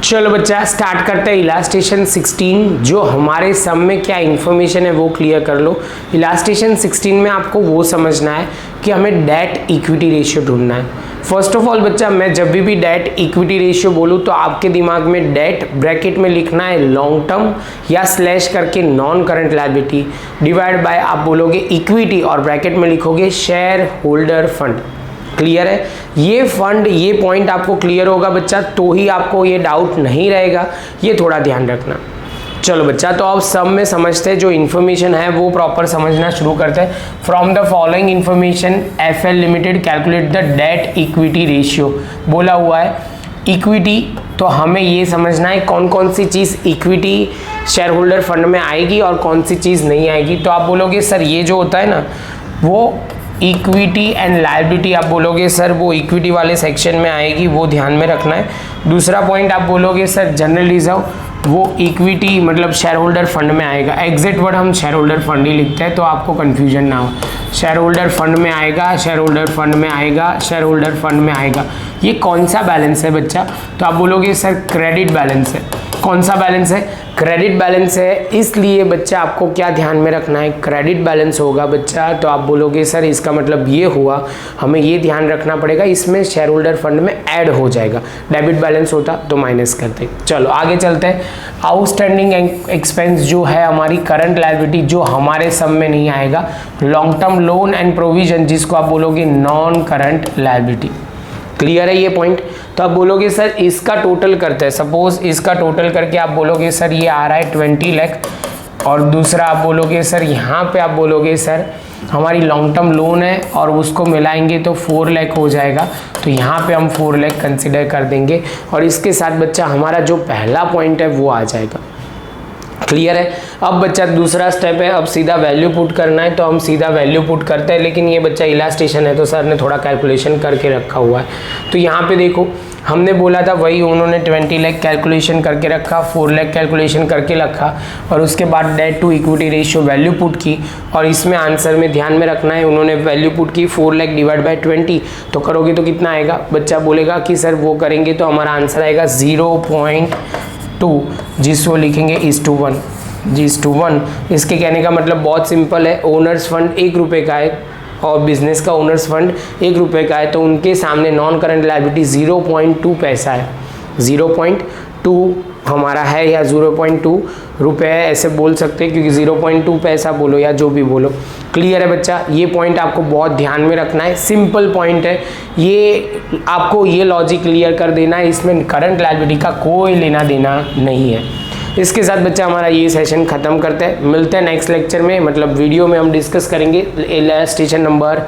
चलो बच्चा स्टार्ट करते हैं इलास्ट्रेशन 16। जो हमारे सम में क्या इन्फॉर्मेशन है वो क्लियर कर लो। इलास्ट्रेशन 16 में आपको वो समझना है कि हमें डेट इक्विटी रेशियो ढूंढना है। फर्स्ट ऑफ ऑल बच्चा, मैं जब भी डेट इक्विटी रेशियो बोलूँ तो आपके दिमाग में डेट ब्रैकेट में लिखना है लॉन्ग टर्म या स्लैश करके non current liability divide by आप बोलोगे इक्विटी और ब्रैकेट में लिखोगे शेयर होल्डर फंड। क्लियर है? ये फंड, ये पॉइंट आपको क्लियर होगा बच्चा, तो ही आपको ये डाउट नहीं रहेगा, ये थोड़ा ध्यान रखना। चलो बच्चा, तो अब सब में समझते हैं, जो इन्फॉर्मेशन है वो प्रॉपर समझना शुरू करते हैं। From the following information FL limited calculate the debt equity ratio बोला हुआ है। इक्विटी, तो हमें ये समझना है कौन कौन सी चीज़ इक्विटी शेयर होल्डर फंड में आएगी और कौन सी चीज़ नहीं आएगी। तो आप बोलोगे सर ये जो होता है ना वो इक्विटी एंड लायबिलिटी, आप बोलोगे सर वो इक्विटी वाले सेक्शन में आएगी, वो ध्यान में रखना है। दूसरा पॉइंट आप बोलोगे सर जनरल रिजर्व, वो इक्विटी मतलब शेयर होल्डर फंड में आएगा। एग्जैक्ट वर्ड हम शेयर होल्डर फंड ही लिखते हैं तो आपको कन्फ्यूजन ना हो। शेयर होल्डर फंड में आएगा, शेयर होल्डर फंड में आएगा, शेयर होल्डर फंड में आएगा। ये कौन सा बैलेंस है बच्चा? तो आप बोलोगे सर क्रेडिट बैलेंस है। कौन सा बैलेंस है? क्रेडिट बैलेंस है। इसलिए बच्चा आपको क्या ध्यान में रखना है, क्रेडिट बैलेंस होगा बच्चा। तो आप बोलोगे सर इसका मतलब ये हुआ, हमें ये ध्यान रखना पड़ेगा, इसमें शेयर होल्डर फंड में ऐड हो जाएगा। डेबिट बैलेंस होता तो माइनस करते। चलो आगे चलते हैं। आउटस्टैंडिंग एक्सपेंस जो है हमारी करंट लायबिलिटी, जो हमारे सम में नहीं आएगा। Long term loan and provision, जिसको आप बोलोगे नॉन करंट लायबिलिटी। क्लियर है ये पॉइंट? तो आप बोलोगे सर इसका टोटल करते हैं। सपोज इसका टोटल करके आप बोलोगे सर ये आ रहा है 20 लाख, और दूसरा आप बोलोगे सर यहाँ पे आप बोलोगे सर हमारी लॉन्ग टर्म लोन है और उसको मिलाएंगे तो 4 लाख हो जाएगा। तो यहाँ पे हम 4 लाख कंसिडर कर देंगे और इसके साथ बच्चा हमारा जो पहला पॉइंट है वो आ जाएगा। क्लियर है? अब बच्चा दूसरा स्टेप है, अब सीधा वैल्यू पुट करना है, तो हम सीधा वैल्यू पुट करते हैं। लेकिन ये बच्चा इलास्ट्रेशन है तो सर ने थोड़ा कैलकुलेशन करके रखा हुआ है। तो यहाँ पे देखो हमने बोला था वही, उन्होंने 20 लाख कैलकुलेशन करके रखा, 4 लाख कैलकुलेशन करके रखा और उसके बाद debt to equity ratio value put की। और इसमें आंसर में ध्यान में रखना है, उन्होंने वैल्यू पुट की 4 लाख डिवाइड बाय 20, तो करोगे तो कितना आएगा? बच्चा बोलेगा कि सर वो करेंगे तो हमारा आंसर आएगा 0.2, जिसको लिखेंगे is/1, G/1। इसके कहने का मतलब बहुत सिंपल है, ओनर्स फंड 1 रुपये का है और बिजनेस का ओनर्स फंड 1 रुपये का है, तो उनके सामने नॉन करंट लायबिलिटी 0.2 पैसा है। 0.2 हमारा है या 0.2 रुपये है, ऐसे बोल सकते हैं, क्योंकि 0.2 पैसा बोलो या जो भी बोलो। क्लियर है बच्चा? ये पॉइंट आपको बहुत ध्यान में रखना है, सिंपल पॉइंट है ये, आपको ये लॉजिक क्लियर कर देना है, इसमें करंट लायबिलिटी का कोई लेना देना नहीं है। इसके साथ बच्चा हमारा ये सेशन खत्म करते हैं। मिलते हैं नेक्स्ट लेक्चर में, मतलब वीडियो में हम डिस्कस करेंगे इलास्ट्रेशन नंबर